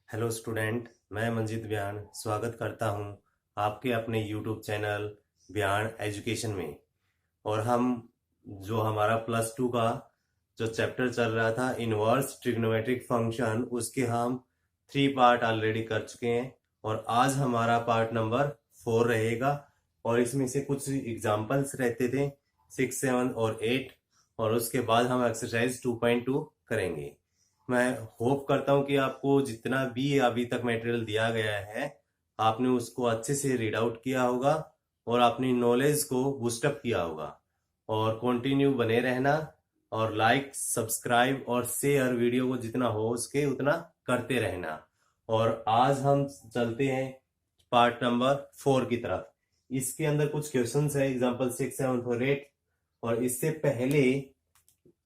Hello student, मैं मंजीत ब्यान स्वागत करता हूं आपके अपने यूट्यूब चैनल ब्यान एजुकेशन में। और हम जो हमारा प्लस टू का जो चैप्टर चल रहा था इनवर्स ट्रिग्नोमेट्रिक फंक्शन, उसके हम 3 पार्ट ऑलरेडी कर चुके हैं और आज हमारा पार्ट नंबर 4 रहेगा। और इसमें से कुछ एग्जाम्पल्स रहते थे 6, 7 और 8, और उसके बाद हम एक्सरसाइज 2.2 करेंगे। मैं होप करता हूँ कि आपको जितना भी अभी तक मटेरियल दिया गया है आपने उसको अच्छे से रीड आउट किया होगा और अपनी नॉलेज को बूस्टअप किया होगा। और कंटिन्यू बने रहना और लाइक सब्सक्राइब और शेयर वीडियो को जितना हो सके उतना करते रहना। और आज हम चलते हैं पार्ट नंबर 4 की तरफ। इसके अंदर कुछ क्वेश्चंस है एग्जांपल 6, 7 और 8। और इससे पहले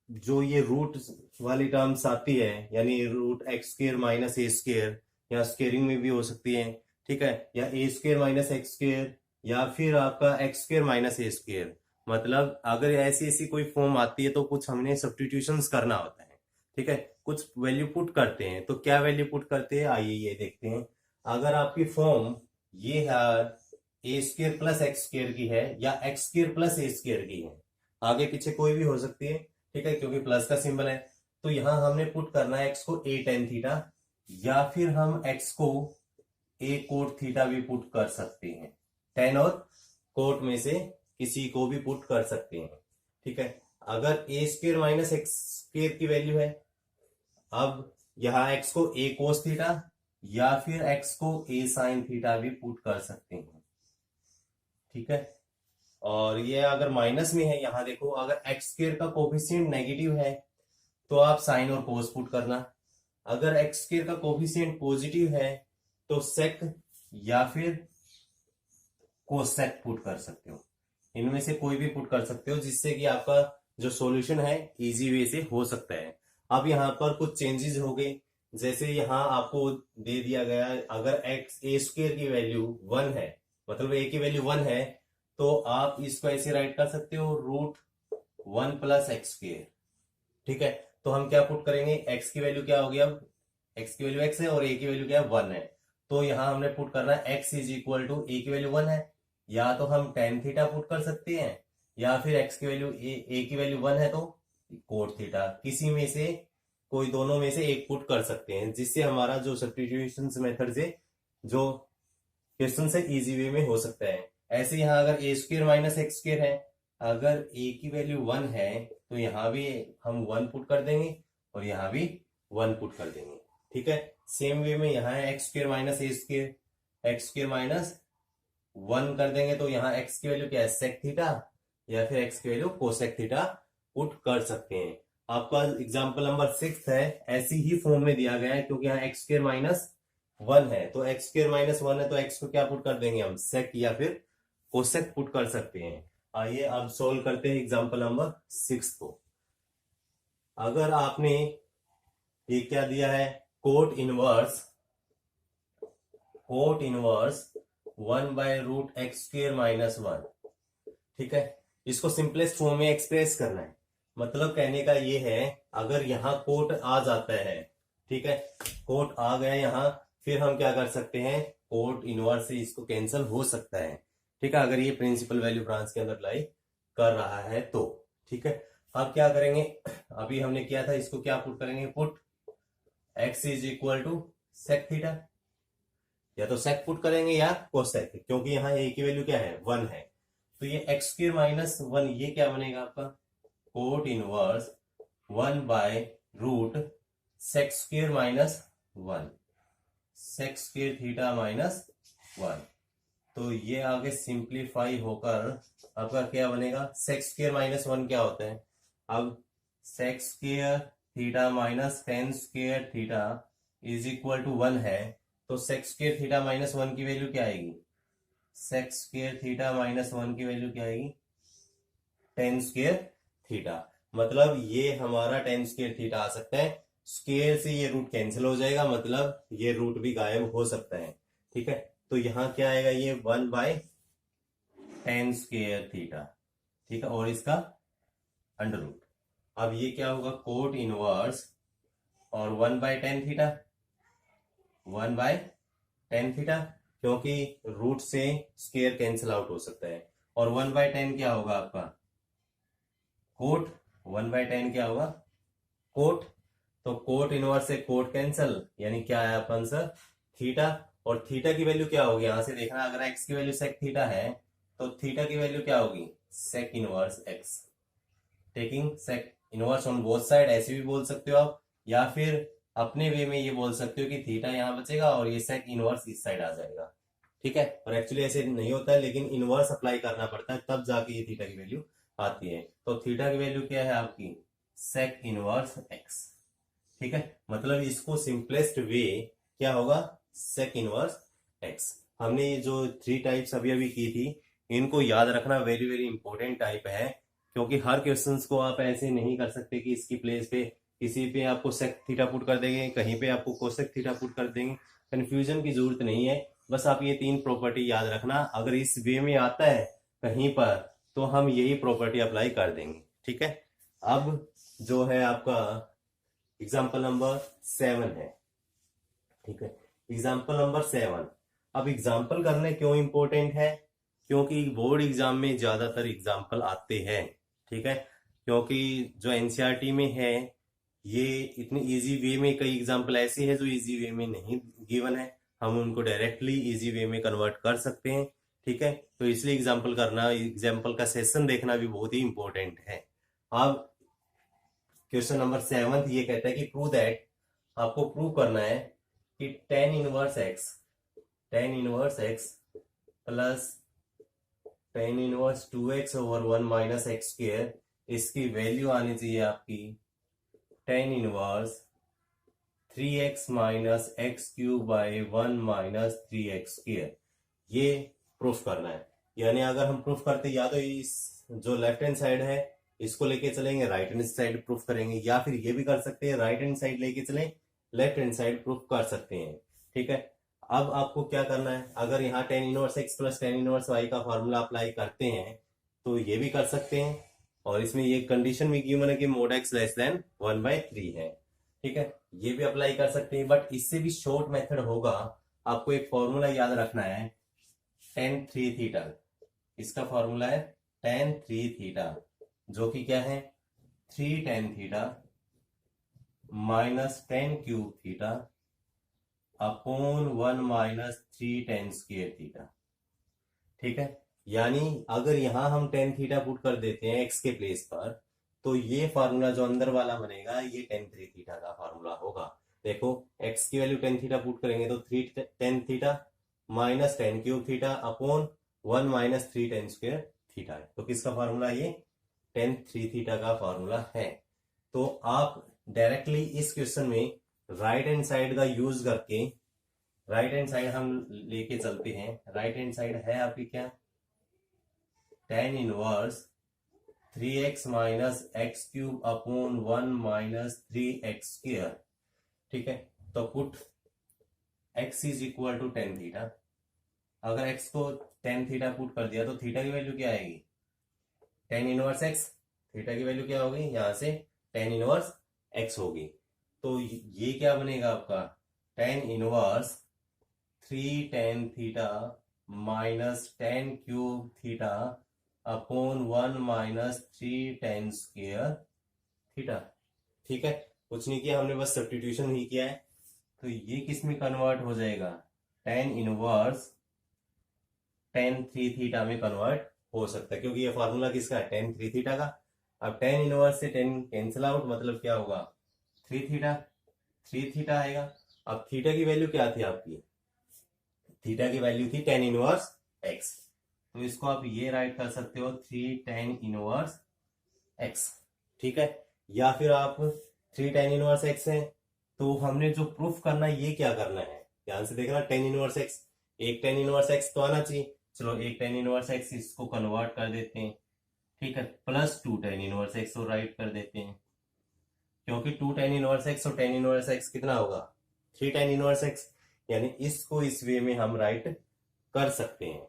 जो ये रूट वाली टर्म्स आती है, यानी रूट एक्स स्क्र माइनस ए स्क्र, या स्केयरिंग में भी हो सकती है, ठीक है, या ए स्क्र माइनस एक्स स्क्र, या फिर आपका एक्स स्क्र माइनस ए स्क्र। मतलब अगर ऐसी ऐसी कोई फॉर्म आती है तो कुछ हमने सब्स्टिट्यूशंस करना होता है, ठीक है, कुछ वैल्यू पुट करते हैं। तो क्या वैल्यू पुट करते हैं, आइए ये देखते हैं। अगर आपकी फॉर्म ये है ए स्क्र प्लस एक्स स्क्र की है या एक्स स्क्र प्लस ए स्क्र की है, आगे पीछे कोई भी हो सकती है, ठीक है, क्योंकि प्लस का सिंबल है। तो यहां हमने पुट करना है एक्स को ए टेन थीटा, या फिर हम एक्स को ए कोट थीटा भी पुट कर सकते हैं। टेन और कोट में से किसी को भी पुट कर सकते हैं, ठीक है। अगर ए स्क्र माइनस एक्स स्क्र की वैल्यू है, अब यहां एक्स को ए कोस थीटा या फिर एक्स को ए साइन थीटा भी पुट कर सकते हैं, ठीक है। और ये अगर माइनस में है, यहां देखो, अगर एक्स स्क्र का कोफिशिएंट नेगेटिव है तो आप साइन और कोस पुट करना। अगर एक्स स्क्र का कोफिशिएंट पॉजिटिव है तो सेक या फिर कोसेक पुट कर सकते हो। इनमें से कोई भी पुट कर सकते हो, जिससे कि आपका जो सॉल्यूशन है इजी वे से हो सकता है। अब यहाँ पर कुछ चेंजेस हो गए, जैसे यहाँ आपको दे दिया गया अगर एक्स ए स्क्र की वैल्यू 1 है, मतलब ए की वैल्यू 1 है, तो आप इसको ऐसे राइट कर सकते हो रूट 1 प्लस एक्स स्क्र, ठीक है। तो हम क्या पुट करेंगे, एक्स की वैल्यू क्या होगी, अब एक्स की वैल्यू एक्स है और ए की वैल्यू क्या है 1 है। तो यहां हमने पुट करना है एक्स इज इक्वल टू ए की वैल्यू 1 है, या तो हम टेन थीटा पुट कर सकते हैं, या फिर एक्स की वैल्यू ए की वैल्यू 1 है तो कोट थीटा, किसी में से कोई दोनों में से एक पुट कर सकते हैं, जिससे हमारा जो सब्स्टिट्यूशन मेथड से जो क्वेश्चन से इजी वे में हो सकता है। ऐसे यहाँ अगर ए स्क्र माइनस एक्स स्क्र है, अगर ए की वैल्यू 1 है तो यहाँ भी हम 1 पुट कर देंगे और यहाँ भी 1 पुट कर देंगे, ठीक है। सेम वे में यहाँ है एक्स स्क्र माइनस ए स्क्र, एक्स स्क्र माइनस 1 कर देंगे तो यहाँ एक्स की वैल्यू क्या है, सेक थीटा, या फिर एक्स की वैल्यू कोसेक थीटा पुट कर सकते हैं। आपका एग्जाम्पल नंबर 6 है, ऐसी ही फॉर्म में दिया गया है, क्योंकि यहाँ एक्स स्क्र माइनस 1 है, तो एक्स स्क्र माइनस 1 है तो एक्स को क्या पुट कर देंगे हम, सेक या फिर कोसेक पुट कर सकते हैं। आइए अब सोल्व करते हैं एग्जाम्पल नंबर 6 को। अगर आपने ये क्या दिया है, कोट इनवर्स 1/√x² - 1, ठीक है। इसको सिंपलेस्ट फॉर्म में एक्सप्रेस करना है। मतलब कहने का ये है, अगर यहाँ कोट आ जाता है, ठीक है, कोट आ गया यहाँ, फिर हम क्या कर सकते हैं, कोट इनवर्स से इसको कैंसिल हो सकता है, ठीक है, अगर ये प्रिंसिपल वैल्यू ब्रांच के अंदर लाई कर रहा है तो, ठीक है। अब क्या करेंगे, अभी हमने किया था, इसको क्या पुट करेंगे, put X is equal to sec theta, या तो सेक पुट करेंगे या कोसेक, क्योंकि यहाँ ए की वैल्यू क्या है, 1 है। तो ये एक्स स्क्र माइनस 1 ये क्या बनेगा आपका, कोट इनवर्स 1/√सेक स्क्र माइनस 1, सेक स्क्र थीटा माइनस 1। तो ये आगे सिंप्लीफाई होकर आपका क्या बनेगा, सेक स्क्र माइनस 1 क्या होता है, अब sec square theta minus tan square theta is equal to 1 है, तो सेक स्क्र थीटा माइनस 1 की वैल्यू क्या आएगी, सेक स्क्र थीटा माइनस 1 की वैल्यू क्या आएगी, टेन स्क्र थीटा। मतलब ये हमारा टेन स्क्र थीटा आ सकता है, स्क्र से ये रूट कैंसिल हो जाएगा, मतलब ये रूट भी गायब हो सकता है, ठीक है। तो यहाँ क्या आएगा, ये 1/10 स्क्र थीटा, ठीक है, और इसका अंडर रूट। अब ये क्या होगा, कोट इनवर्स और 1/10 थीटा, 1/tan थीटा, क्योंकि रूट से स्क्वायर कैंसिल आउट हो सकता है। और 1/tan क्या होगा आपका? कोट। 1/tan क्या होगा? कोट। तो कोट इनवर्स से कोट कैंसिल, यानी क्या है आपका आंसर? थीटा। और थीटा की वैल्यू क्या होगी? यहां से देखना, अगर एक्स की वैल्यू सेक थीटा है तो थीटा की वैल्यू क्या होगी? Sec inverse X. Taking sec inverse on both side, ऐसे भी बोल सकते हो आप, या फिर अपने वे में ये बोल सकते हो कि थीटा यहां बचेगा और ये सेक इनवर्स इस साइड आ जाएगा। ठीक है, और एक्चुअली ऐसे नहीं होता है, लेकिन इनवर्स अप्लाई करना पड़ता है तब जाके ये थीटा की वैल्यू आती है। तो थीटा की वैल्यू क्या है आपकी? Sec inverse X. ठीक है, मतलब इसको सिंपलेस्ट वे क्या होगा? Sec inverse X. हमने ये जो 3 टाइप्स अभी अभी की थी, इनको याद रखना वेरी वेरी इंपॉर्टेंट टाइप है, क्योंकि हर क्वेश्चंस को आप ऐसे नहीं कर सकते कि इसकी प्लेस पे किसी पे आपको सेक थीटा पुट कर देंगे, कहीं पे आपको कोसेक थीटा पुट कर देंगे। कंफ्यूजन की जरूरत नहीं है, बस आप ये 3 प्रॉपर्टी याद रखना। अगर इस वे में आता है कहीं पर तो हम यही प्रॉपर्टी अप्लाई कर देंगे। ठीक है, अब जो है आपका एग्जाम्पल नंबर 7 है। ठीक है, एग्जाम्पल नंबर 7। अब एग्जाम्पल करने क्यों इंपॉर्टेंट है? क्योंकि बोर्ड एग्जाम में ज्यादातर एग्जाम्पल आते हैं। ठीक है, क्योंकि जो एनसीईआरटी में है ये इतनी इजी वे में, कई एग्जाम्पल ऐसे हैं जो इजी वे में नहीं गिवन है, हम उनको डायरेक्टली इजी वे में कन्वर्ट कर सकते हैं। ठीक है, तो इसलिए एग्जाम्पल करना, एग्जाम्पल का सेशन देखना भी बहुत ही इंपॉर्टेंट है। अब क्वेश्चन नंबर 7 ये कहता है कि प्रूव दैट, आपको प्रूव करना है कि tan inverse X plus tan inverse 2x over 1 minus x square, इसकी वैल्यू आनी चाहिए आपकी tan inverse 3x minus X cube by 1 minus 3x square. ये प्रूफ करना है। यानी अगर हम प्रूफ करते, या तो इस जो लेफ्ट हैंड साइड है इसको लेके चलेंगे, राइट हैंड साइड प्रूफ करेंगे, या फिर ये भी कर सकते हैं राइट हैंड साइड लेके चलें, लेफ्ट हैंड साइड प्रूफ कर सकते हैं। ठीक है, अब आपको क्या करना है, अगर यहाँ tan inverse X plus tan inverse Y का फॉर्मूला अप्लाई करते हैं तो ये भी कर सकते हैं, और इसमें ये कंडीशन भी गिवन है कि मोड एक्स लेस देन 1/3 है। ठीक है, ये भी अप्लाई कर सकते हैं, बट इससे भी शॉर्ट मेथड होगा। आपको एक फॉर्मूला याद रखना है, tan 3 थीटा। इसका फॉर्मूला है tan 3 थीटा, जो कि क्या है 3 tan theta minus tan cube theta upon 1 minus 3 tan square theta. ठीक है, यानी अगर यहां हम tan थीटा पुट कर देते हैं x के प्लेस पर, तो ये फार्मूला जो अंदर वाला बनेगा ये tan 3 थीटा का फार्मूला होगा। देखो x की वैल्यू tan थीटा पुट करेंगे तो 3 tan theta minus tan cube theta upon 1 minus 3 tan square theta है। तो किसका फार्मूला? ये tan 3 थीटा का फार्मूला है। तो आप डायरेक्टली इस क्वेश्चन में राइट हैंड साइड का यूज करके, राइट हैंड साइड हम लेके चलते हैं। राइट हैंड साइड है आपकी क्या? tan inverse 3x minus X cube upon 1 minus 3x square. ठीक है, तो put x is equal to tan theta. अगर x को tan थीटा पुट कर दिया तो थीटा की वैल्यू क्या आएगी? tan inverse x। थीटा की वैल्यू क्या होगी? यहां से tan इनवर्स x होगी। तो ये क्या बनेगा आपका? tan inverse 3 tan theta minus tan cube theta upon 1 minus 3 tan square theta. ठीक है, कुछ नहीं किया हमने, बस सब्स्टिट्यूशन ही किया है। तो ये किस में कन्वर्ट हो जाएगा? tan इनवर्स tan 3 थीटा में कन्वर्ट हो सकता है, क्योंकि ये फार्मूला किसका है? tan 3 थीटा का। अब tan इनवर्स से tan कैंसिल आउट, मतलब क्या होगा? 3 थीटा, 3 थीटा आएगा। अब थीटा की वैल्यू क्या थी आपकी? थीटा की वैल्यू थी tan इनवर्स x, तो इसको आप ये राइट कर सकते हो 3 tan इनवर्स x। ठीक है, या फिर आप 3 tan इनवर्स x है, तो हमने जो प्रूफ करना है ये क्या करना है, ध्यान से देखना। tan इनवर्स x, एक tan इनवर्स x तो आना चाहिए। चलो एक tan इनवर्स x इसको कन्वर्ट कर देते हैं। ठीक है, प्लस 2 tan इनवर्स x को राइट कर देते हैं, क्योंकि 2 tan इनवर्स x और tan इनवर्स x कितना होगा? 3 tan इनवर्स x। यानी इसको इस वे में हम राइट कर सकते हैं।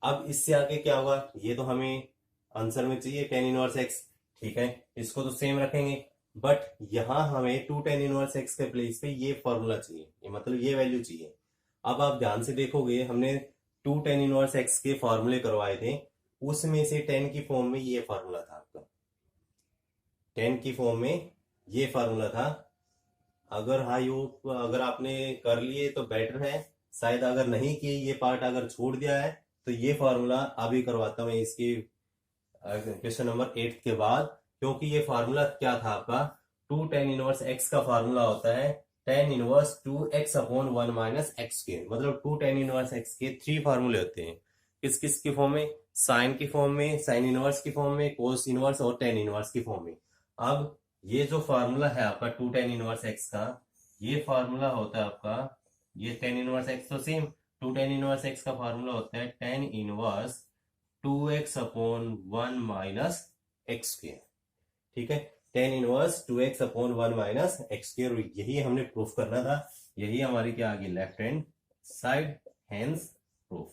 अब इससे आगे क्या होगा, ये तो हमें आंसर में चाहिए tan इनवर्स x। ठीक है, इसको तो सेम रखेंगे, बट यहाँ हमें 2 tan इनवर्स एक्स के प्लेस पे ये फॉर्मूला चाहिए, ये मतलब ये वैल्यू चाहिए। अब आप ध्यान से देखोगे, हमने 2 tan इनवर्स एक्स के फॉर्मूले करवाए थे, उसमें से 10 की फॉर्म में ये फॉर्मूला था आपका, 10 की फॉर्म में ये फॉर्मूला था। अगर हाई होप अगर आपने कर लिए तो बेटर है, शायद अगर नहीं किए, ये पार्ट अगर छोड़ दिया है, तो ये फॉर्मूला अभी करवाता हूँ इसकी क्वेश्चन नंबर 8 के बाद। क्योंकि ये फार्मूला क्या था आपका, 2 tan इनवर्स एक्स का फार्मूला होता है tan inverse 2x upon 1 minus x के, मतलब 2 tan इनवर्स एक्स के 3 फार्मूले होते हैं। किस किस की फॉर्म में, साइन की फॉर्म में, साइन इनवर्स की फॉर्म में, कोस इनवर्स और tan इनवर्स की फॉर्म में। अब ये जो फार्मूला है आपका 2 tan इनवर्स एक्स का, ये फार्मूला होता है आपका, ये tan इनवर्स एक्स तो सेम, 2 tan इनवर्स एक्स का फार्मूला होता है tan inverse 2x upon 1 minus x square. ठीक है, tan inverse 2x upon 1 minus x square, यही हमने प्रूफ करना था, यही हमारी क्या आ गई left hand side, hence proof.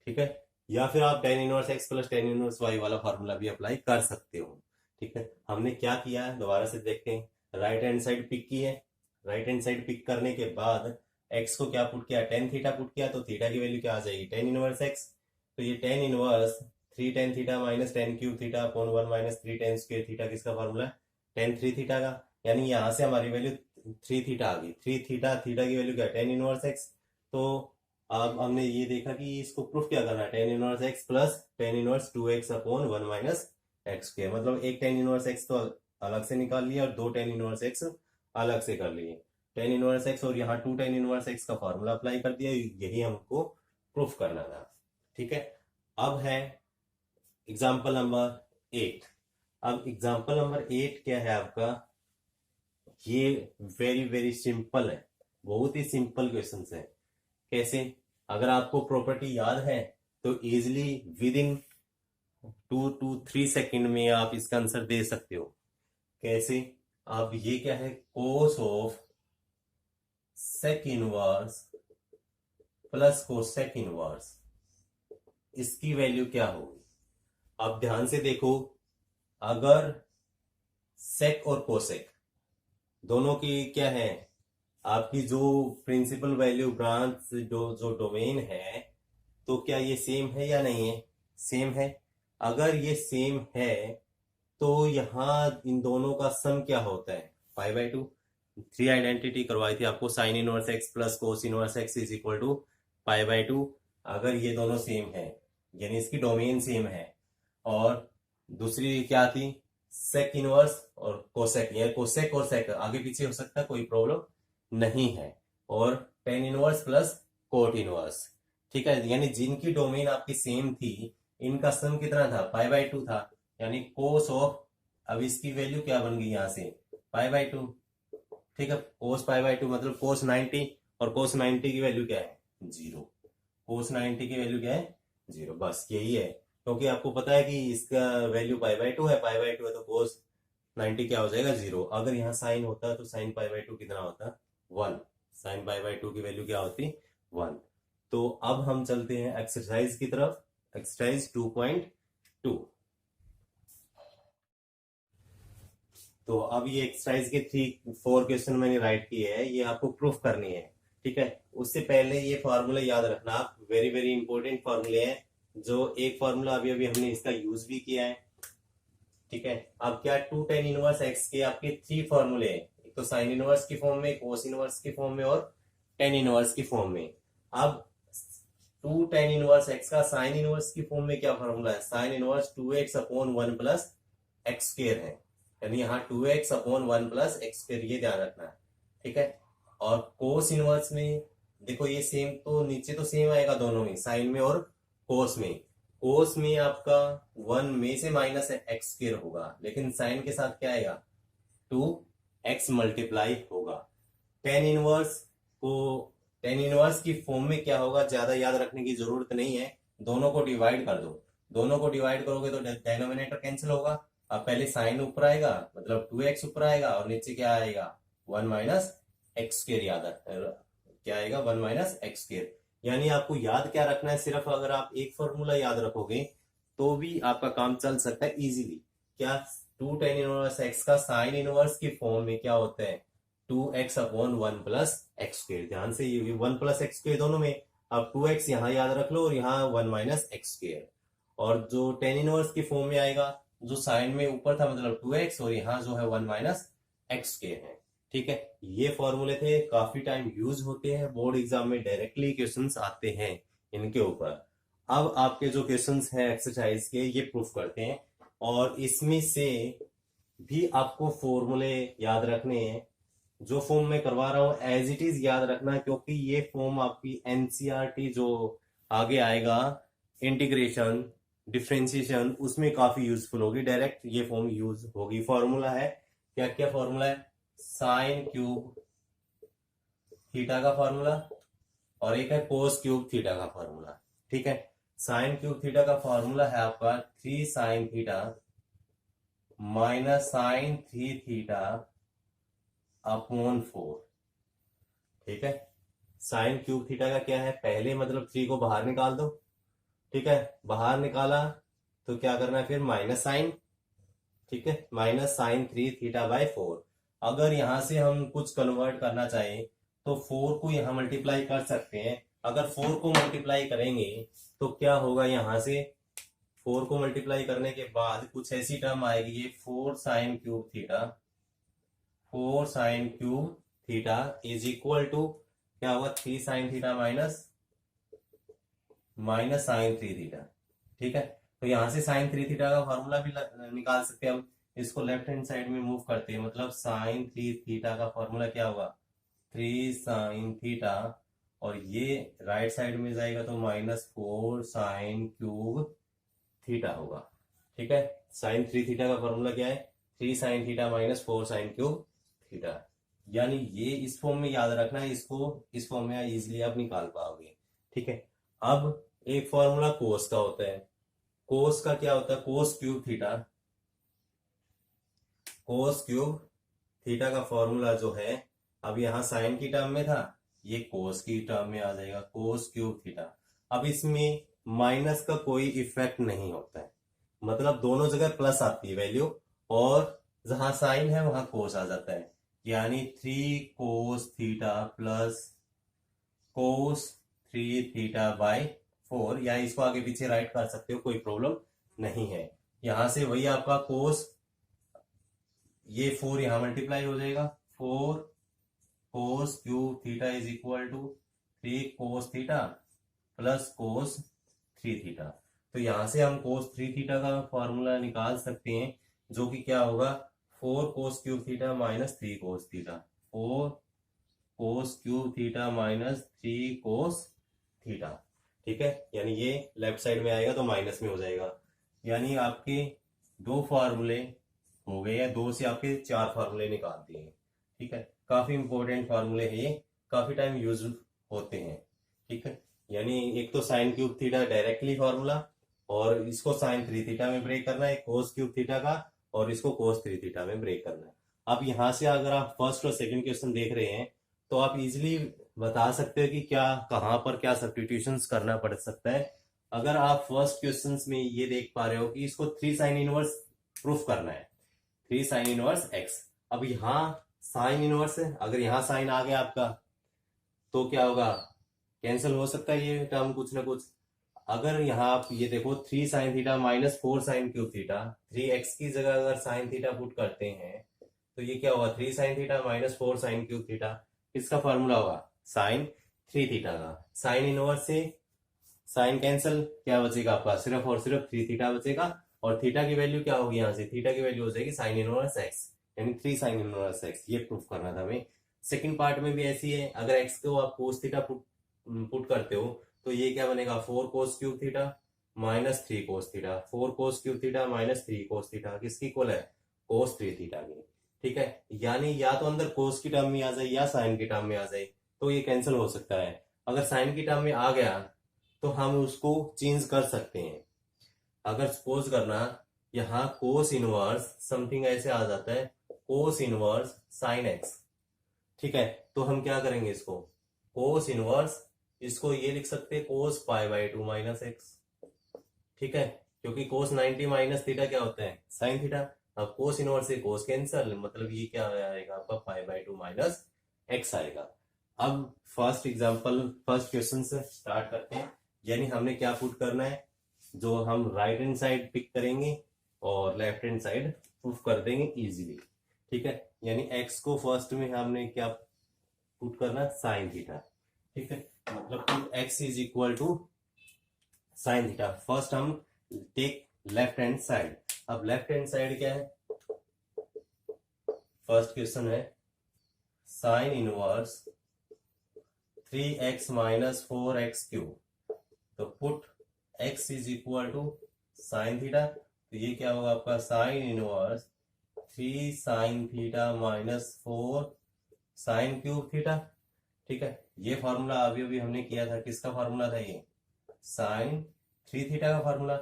ठीक है, या फिर आप tan inverse x plus tan inverse y वाला फार्मूला भी अप्लाई कर सकते हो। ठीक है, हमने क्या किया है दोबारा से देखते हैं, राइट हैंड साइड पिक की है, राइट हैंड साइड पिक करने के बाद x को क्या पुट किया, tan थीटा पुट किया, तो थीटा की वैल्यू क्या आ जाएगी, tan इनवर्स x। तो ये tan inverse 3 tan theta minus tan cube theta upon 1 minus 3 tan square theta, किसका फार्मूला है, tan 3 थीटा का। यानी यहां से हमारी वैल्यू 3 थीटा आ गई, 3 थीटा, थीटा की वैल्यू क्या है, tan इनवर्स x। तो अब हमने ये देखा कि इसको प्रूफ क्या करना है, tan inverse x plus tan inverse 2x upon 1 minus x square, मतलब एक tan इनवर्स x तो अलग से निकाल लिया और 2 tan इनवर्स x अलग से कर लिए, tan इनवर्स x और यहाँ 2 tan इनवर्स x का फॉर्मूला अप्लाई कर दिया, यही हमको प्रूफ करना था। ठीक है, अब है एग्जाम्पल नंबर 8। अब एग्जाम्पल नंबर 8 क्या है आपका, ये वेरी वेरी सिंपल है, बहुत ही सिंपल क्वेश्चन है। कैसे, अगर आपको प्रॉपर्टी याद है तो easily with in 2 to 3 second में आप इसका आंसर दे सकते हो। कैसे, अब ये क्या है, cos of sec inverse plus cosec inverse, इसकी वैल्यू क्या होगी। अब ध्यान से देखो, अगर सेक और कोसेक दोनों की क्या है, आपकी जो प्रिंसिपल वैल्यू ब्रांच जो डोमेन है, तो क्या ये सेम है या नहीं है, सेम है। अगर ये सेम है तो यहां इन दोनों का सम क्या होता है, 5/2। 3 आइडेंटिटी करवाई थी आपको, sine inverse X plus cos inverse X is equal to 5/2। अगर ये दोनों सेम है, यानी इसकी डोमेन सेम है। और दूसरी क्या थी, सेक इनवर्स और कोसेक, या कोसेक और सेक आगे पीछे हो सकता है, कोई प्रॉब्लम नहीं है। और tan inverse plus cot inverse. ठीक है, यानी जिनकी डोमेन आपकी सेम थी, इनका सम कितना था, 5/2 था। यानी कोस ऑफ, अब इसकी वैल्यू क्या बन गई यहां से, 5/2। ठीक है, कोस 5/2 मतलब कोस 90, और कोस 90 की वैल्यू क्या है, 0। कोस 90 की वैल्यू क्या है, 0। बस यही है, क्योंकि आपको पता है कि इसका वैल्यू 5/2 है, 5/2 है तो कोस 90 क्या हो जाएगा, 0। अगर यहाँ साइन होता तो साइन 5/2 कितना होता, 1। साइन 5/2 की वैल्यू क्या होती, 1। तो अब हम चलते हैं एक्सरसाइज की तरफ, एक्सरसाइज 2.2। तो अब ये एक्सरसाइज के 4 क्वेश्चन मैंने राइट किए हैं, ये आपको प्रूफ करनी है। ठीक है, उससे पहले ये फॉर्मूला याद रखना आप, वेरी वेरी इंपॉर्टेंट फॉर्मूले हैं। जो एक फॉर्मूला अभी अभी हमने इसका यूज भी किया है। ठीक है, अब क्या, 2 tan इनवर्स एक्स के आपके 3 फॉर्मूले हैं, एक तो साइन इनवर्स की फॉर्म में, कोस इनवर्स की फॉर्म में और tan इनवर्स की फॉर्म में। अब 2 tan इनवर्स एक्स का साइन इनवर्स की फॉर्म में क्या फॉर्मूला है, sine inverse 2x upon 1 plus x square है, यानी यहाँ 2x upon 1 plus x square, ये ध्यान रखना है। ठीक है, और कोस इनवर्स में देखो, ये सेम तो नीचे तो सेम आएगा दोनों में, साइन में और कोस में। कोस में आपका 1 में से माइनस एक्स स्क्वायर होगा, लेकिन साइन के साथ क्या आएगा, 2x मल्टीप्लाई होगा। टेन इनवर्स को, टेन इनवर्स की फॉर्म में क्या होगा, ज्यादा याद रखने की जरूरत नहीं है, दोनों को डिवाइड कर दो। दोनों को डिवाइड करोगे तो डिनोमिनेटर कैंसिल होगा। अब पहले साइन ऊपर आएगा, मतलब 2x ऊपर आएगा, और नीचे क्या आएगा, 1 माइनस एक्स स्क्वायर, याद क्या आएगा, 1 माइनस एक्स स्क्वायर। यानी आपको याद क्या रखना है, सिर्फ अगर आप एक फॉर्मूला याद रखोगे तो भी आपका काम चल सकता है इजीली। क्या, टू टेन इनवर्स एक्स का साइन इनवर्स की फॉर्म में क्या होता है, 2x upon 1 plus x square. ध्यान से ये 1 प्लस एक्स स्क्वेयर दोनों में, अब 2x यहाँ याद रख लो और यहाँ 1 माइनस एक्स स्क्वेयर। और जो टेन इनवर्स की फॉर्म में आएगा, जो साइन में ऊपर था मतलब 2x और यहाँ जो है 1 माइनस एक्स स्क्वेयर है। ठीक है, ये फॉर्मूले थे, काफी टाइम यूज होते हैं, बोर्ड एग्जाम में डायरेक्टली क्वेश्चंस आते हैं इनके ऊपर। अब आपके जो क्वेश्चंस हैं एक्सरसाइज के, ये प्रूफ करते हैं, और इसमें से भी आपको फॉर्मूले याद रखने हैं। जो फॉर्म में करवा रहा हूं एज इट इज याद रखना, क्योंकि ये फॉर्म आपकी एनसीईआरटी जो आगे आएगा, इंटीग्रेशन डिफरेंशिएशन, उसमें काफी यूजफुल होगी। डायरेक्ट ये फॉर्म यूज होगी। फॉर्मूला है क्या क्या, फॉर्मूला है साइन क्यूब थीटा का फॉर्मूला, और एक है कोस क्यूब थीटा का फॉर्मूला। ठीक है, साइन क्यूब थीटा का फॉर्मूला है आपका 3 sine theta minus sine 3 theta upon 4। ठीक है, साइन क्यूब थीटा का क्या है, पहले मतलब 3 को बाहर निकाल दो। ठीक है, बाहर निकाला तो क्या करना है फिर माइनस साइन। ठीक है, माइनस साइन 3 थीटा बाय 4। अगर यहां से हम कुछ कन्वर्ट करना चाहें तो 4 को यहां मल्टीप्लाई कर सकते हैं। अगर 4 को मल्टीप्लाई करेंगे तो क्या होगा, यहां से 4 को मल्टीप्लाई करने के बाद कुछ ऐसी टर्म आएगी, ये 4 sine cube theta, 4 sine cube theta is equal to क्या होगा, 3 sine theta minus sine 3 theta. ठीक है, तो यहां से साइन 3 थीटा का फॉर्मूला भी निकाल सकते हैं हम। इसको लेफ्ट हैंड साइड में मूव करते हैं, मतलब साइन 3 थीटा का फॉर्मूला क्या होगा, 3 साइन थीटा, और ये राइट साइड में जाएगा तो माइनस 4 साइन क्यूब थीटा होगा। ठीक है, साइन 3 थीटा का फॉर्मूला क्या है, 3 sine theta minus 4 sine cube theta. यानी ये इस फॉर्म में याद रखना है, इसको इस फॉर्म में इजिली आप निकाल पाओगे। ठीक है, अब एक फॉर्मूला कोस का होता है। कोस का क्या होता है, कोस क्यूब थीटा, कोस क्यूब थीटा का फॉर्मूला जो है, अब यहां साइन की टर्म में था, ये कोस की टर्म में आ जाएगा, कोस क्यूब थीटा। अब इसमें माइनस का कोई इफेक्ट नहीं होता है, मतलब दोनों जगह प्लस आती है वैल्यू, और जहां साइन है वहां कोस आ जाता है। यानी 3 cos theta plus cos 3 theta by 4, या इसको आगे पीछे राइट कर सकते हो, कोई प्रॉब्लम नहीं है। यहां से वही आपका कोस, ये 4 यहां मल्टीप्लाई हो जाएगा, 4 cos cube theta is equal to 3 cos theta plus cos 3 theta. तो यहां से हम कोस 3 थीटा का फॉर्मूला निकाल सकते हैं, जो कि क्या होगा, 4 cos cube theta minus 3 cos theta, 4 cos cube theta minus 3 cos theta. ठीक है, यानी ये लेफ्ट साइड में आएगा तो माइनस में हो जाएगा। यानी आपके 2 फार्मूले हो गए, या 2 से आपके 4 फार्मूले निकाल दिए। ठीक है, काफी इंपॉर्टेंट फार्मूले है ये, काफी टाइम यूज होते हैं। ठीक है, यानी एक तो sign cube theta directly formula, और इसको साइन 3 थीटा में ब्रेक करना है, कोस क्यूब थीटा का, और इसको कोस 3 थीटा में ब्रेक करना है। अब यहां से अगर आप फर्स्ट और सेकंड क्वेश्चन देख रहे हैं तो आप इजिली बता सकते हो कि क्या कहां पर क्या सब्स्टिट्यूशंस करना पड़ सकता है। अगर आप फर्स्ट क्वेश्चंस में ये देख पा रहे हो कि इसको 3 साइन इनवर्स प्रूफ करना है, 3 साइन इनवर्स एक्स। अब यहाँ साइन इनवर्स है, अगर यहाँ साइन आ गया आपका तो क्या होगा, कैंसिल हो सकता है ये टर्म कुछ ना कुछ। अगर यहाँ आप ये देखो 3 sine theta minus 4 sine cube theta, 3x की जगह अगर साइन थीटा पुट करते हैं तो ये क्या होगा, 3 sine theta minus 4 sine cube theta. इसका फॉर्मूला होगा साइन 3 थीटा का। साइन इनवर्स से साइन कैंसिल, क्या बचेगा आपका, सिर्फ और सिर्फ 3 थीटा बचेगा, और थीटा की वैल्यू क्या होगी, यहाँ से थीटा की वैल्यू हो जाएगी साइन इनवर्स एक्स, यानी 3 साइन इनवर्स एक्स। ये प्रूफ करना था हमें। सेकंड पार्ट में भी ऐसी है, अगर एक्स को आप कोस थीटा पुट करते हो तो ये क्या बनेगा, 4 cos cube theta minus 3 cos theta, 4 cos cube theta minus 3 cos theta किसकी इक्वल है, कोस 3 थीटा की। ठीक है, यानी या तो अंदर कोस की टर्म में आ जाए या साइन की टर्म में आ जाए, तो ये कैंसिल हो सकता है। अगर साइन की टर्म में आ गया तो हम उसको चेंज कर सकते हैं। अगर सपोज करना यहाँ कोस इनवर्स समथिंग ऐसे आ जाता है, कोस इनवर्स साइन एक्स। ठीक है, तो हम क्या करेंगे, इसको कोस इनवर्स, इसको ये लिख सकते हैं कोस पाई बाई 2 माइनस एक्स। ठीक है, क्योंकि कोस 90 माइनस थीटा क्या होता है, साइन थीटा। अब कोस इनवर्स से कोस कैंसल, मतलब ये क्या आएगा आपका पाई बाई 2 माइनस एक्स आएगा। अब फर्स्ट क्वेश्चन से स्टार्ट करते हैं। यानी हमने क्या पुट करना है, जो हम राइट हैंड साइड पिक करेंगे और लेफ्ट हैंड साइड प्रूफ कर देंगे इजीली। ठीक है, यानी x को फर्स्ट में हमने क्या पुट करना, साइन थीटा। ठीक है, मतलब x is equal to sine theta. First हम टेक लेफ्ट हैंड साइड। अब लेफ्ट हैंड साइड क्या है, फर्स्ट क्वेश्चन है sine inverse 3x minus 4x cube. तो put x is equal to sine theta, तो ये क्या होगा आपका sine inverse 3 sine theta minus 4 sine cube theta. ठीक है, ये फॉर्मूला अभी अभी हमने किया था, किसका फॉर्मूला था ये, साइन 3 थीटा का फॉर्मूला।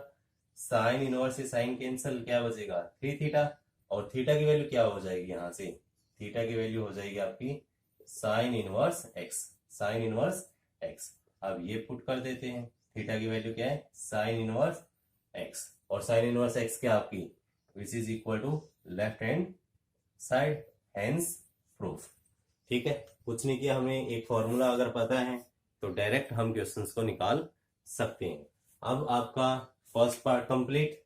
साइन इनवर्स से साइन कैंसिल, क्या बचेगा 3 थीटा, और थीटा की वैल्यू क्या हो जाएगी, यहां से थीटा की वैल्यू हो जाएगी आपकी sign inverse x, sign inverse x. अब ये पुट कर देते हैं, थीटा की वैल्यू क्या है साइन इनवर्स एक्स, और साइन इनवर्स एक्स क्या आपकी which is equal to left hand side, hence proof. ठीक है, कुछ नहीं किया हमने, एक फॉर्मूला अगर पता है तो डायरेक्ट हम क्वेश्चंस को निकाल सकते हैं। अब आपका first part complete,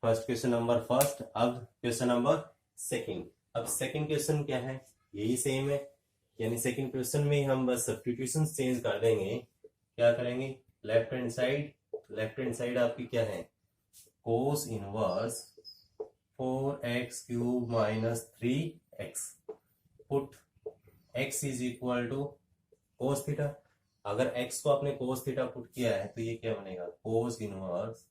first question number first. अब क्वेश्चन नंबर सेकंड। अब सेकंड क्वेश्चन क्या है, यही सेम है, यानी सेकंड क्वेश्चन में हम बस सब्स्टिट्यूशन चेंज कर देंगे। क्या करेंगे, लेफ्ट हैंड साइड आपकी क्या है cos inverse 4x cube minus 3x, put x is equal to cos theta. अगर x को आपने कोस थीटा पुट किया है तो ये क्या बनेगा cos inverse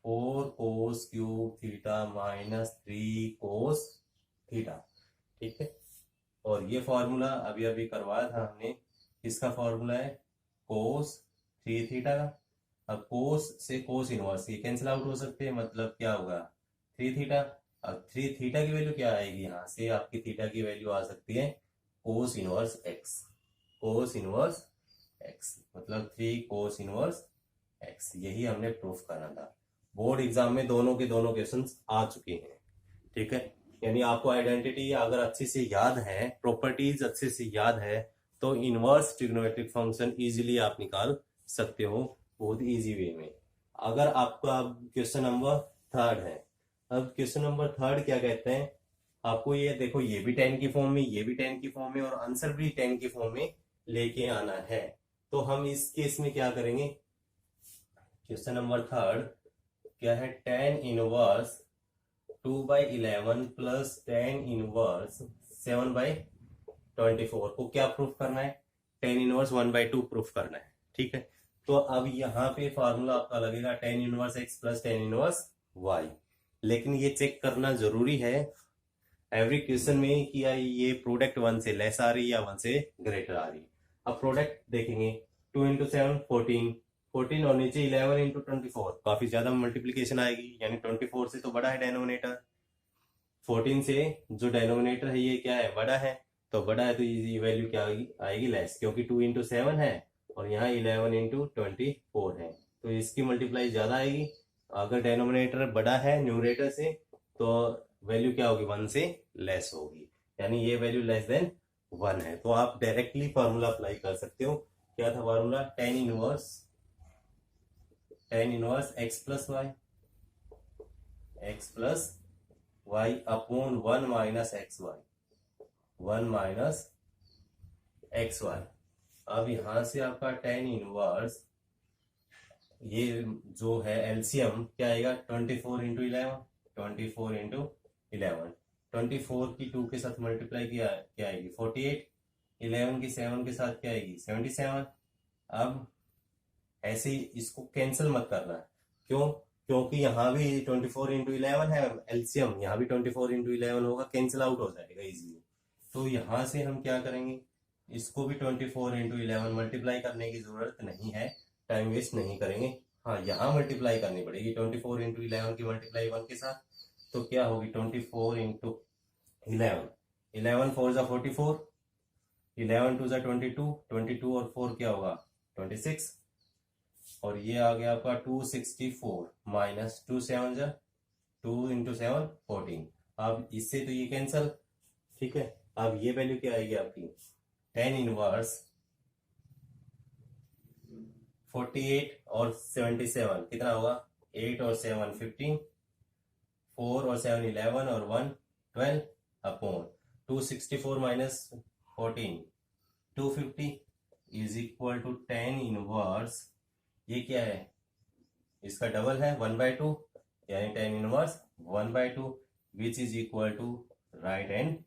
4 cos cube theta minus 3 cos theta. ठीक है, और ये फॉर्मूला अभी अभी करवाया था हमने, इसका फॉर्मूला है कोस 3 थीटा का। अब कोस से कोस इनवर्स ये कैंसिल आउट हो सकते हैं, मतलब क्या होगा 3 थीटा। अब 3 थीटा की वैल्यू क्या आएगी, यहाँ से आपकी थीटा की वैल्यू आ सकती है कोस इनवर्स एक्स, कोस इनवर्स एक्स मतलब 3 कोस इनवर्स एक्स। यही हमने प्रूफ करना था। बोर्ड एग्जाम में दोनों के दोनों क्वेश्चंस आ चुके हैं। ठीक है, यानी आपको आइडेंटिटी अगर अच्छे से याद है, प्रॉपर्टीज अच्छे से याद है, तो इनवर्स ट्रिग्नोमेट्रिक फंक्शन इजीली आप निकाल सकते हो बहुत इजी वे में। अगर आपका क्वेश्चन नंबर थर्ड है, अब क्वेश्चन नंबर थर्ड क्या कहते हैं, आपको ये देखो ये भी 10 की फॉर्म में, ये भी 10 की फॉर्म में, और आंसर भी 10 की फॉर्म में लेके आना है। तो हम इस केस में क्या करेंगे, क्वेश्चन नंबर थर्ड क्या है, tan inverse 2/11 plus tan inverse 7/24 को क्या प्रूफ करना है, tan इनवर्स 1/2 प्रूफ करना है। ठीक है, तो अब यहाँ पे फॉर्मूला आपका लगेगा tan inverse x plus tan inverse y। लेकिन ये चेक करना जरूरी है एवरी क्वेश्चन में कि ये प्रोडक्ट 1 से लेस आ रही है या 1 से ग्रेटर आ रही है। अब प्रोडक्ट देखेंगे, 2 इंटू 7 14 और नीचे 11 इंटू 24, काफी ज्यादा मल्टीप्लीकेशन आएगी, यानी 24 से तो बड़ा है डेनोमिनेटर, 14 से जो डेनोमिनेटर है ये क्या है बड़ा है, तो बड़ा है तो ये वैल्यू क्या आएगी लेस, क्योंकि 2 इंटू 7 है और यहाँ 11 इंटू 24 है, तो इसकी मल्टीप्लाई ज्यादा आएगी। अगर डेनोमिनेटर बड़ा है न्यूमरेटर से तो वैल्यू क्या होगी 1 से लेस होगी, यानी ये वैल्यू लेस देन 1 है। तो आप डायरेक्टली फॉर्मूला अप्लाई कर सकते हो। क्या था formula, tan inverse x plus y upon 1 minus x y. अब यहां से आपका tan इनवर्स ये जो है एलसीएम क्या आएगा 24 इंटू 11 24 की 2 के साथ मल्टीप्लाई किया क्या आएगी 48, 11 की 7 के साथ क्या आएगी 77। अब ऐसे ही इसको कैंसिल मत करना, क्यों, क्योंकि यहाँ भी 24 इंटू 11 है एलसीएम, यहाँ भी 24 इंटू 11 होगा, कैंसिल आउट हो जाएगा इजीली। तो यहाँ से हम क्या करेंगे, इसको भी 24 इंटू 11 मल्टीप्लाई करने की जरूरत नहीं है, टाइम वेस्ट नहीं करेंगे। हाँ, यहाँ मल्टीप्लाई करनी पड़ेगी 24 इंटू 11 की मल्टीप्लाई 1 के साथ, तो क्या होगी 24 इंटू 11 4 जा 44, 11 2 जा 22 और 4 क्या होगा 26, और ये आ गया आपका 264 माइनस 2 7 जा 2 इंटू 7 14। अब इससे तो ये कैंसल, ठीक है। अब ये वैल्यू क्या आएगी आपकी, tan इनवर्स 48 और 77 कितना होगा, 8 और 7 15, 4 और 7 11 और 1 12 upon 264 minus 14 250 is equal to tan inverse, ये क्या है, इसका डबल है 1/2, यानी tan inverse 1/2 which is equal to right hand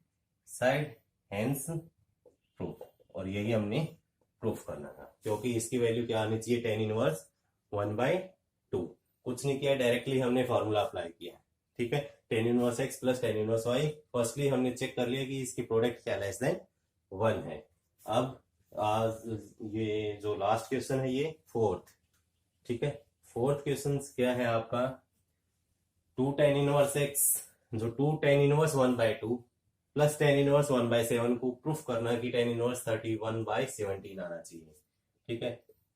side, hence proof. और यही हमने प्रूफ करना था, क्योंकि इसकी वैल्यू क्या आनी चाहिए, tan इनवर्स 1/2। कुछ नहीं किया, डायरेक्टली हमने फॉर्मूला अप्लाई किया, ठीक है। tan inverse x plus tan inverse y, firstly हमने चेक कर लिया कि इसकी प्रोडक्ट क्या लेस देन 1 है। अब ये जो लास्ट क्वेश्चन है ये फोर्थ, ठीक है। फोर्थ क्वेश्चन क्या है आपका, 2 tan इनवर्स x, जो 2 tan inverse 1/2 plus tan inverse 1/7 को प्रूफ करना कि tan इनवर्स 31/17 आना चाहिए, ठीक है।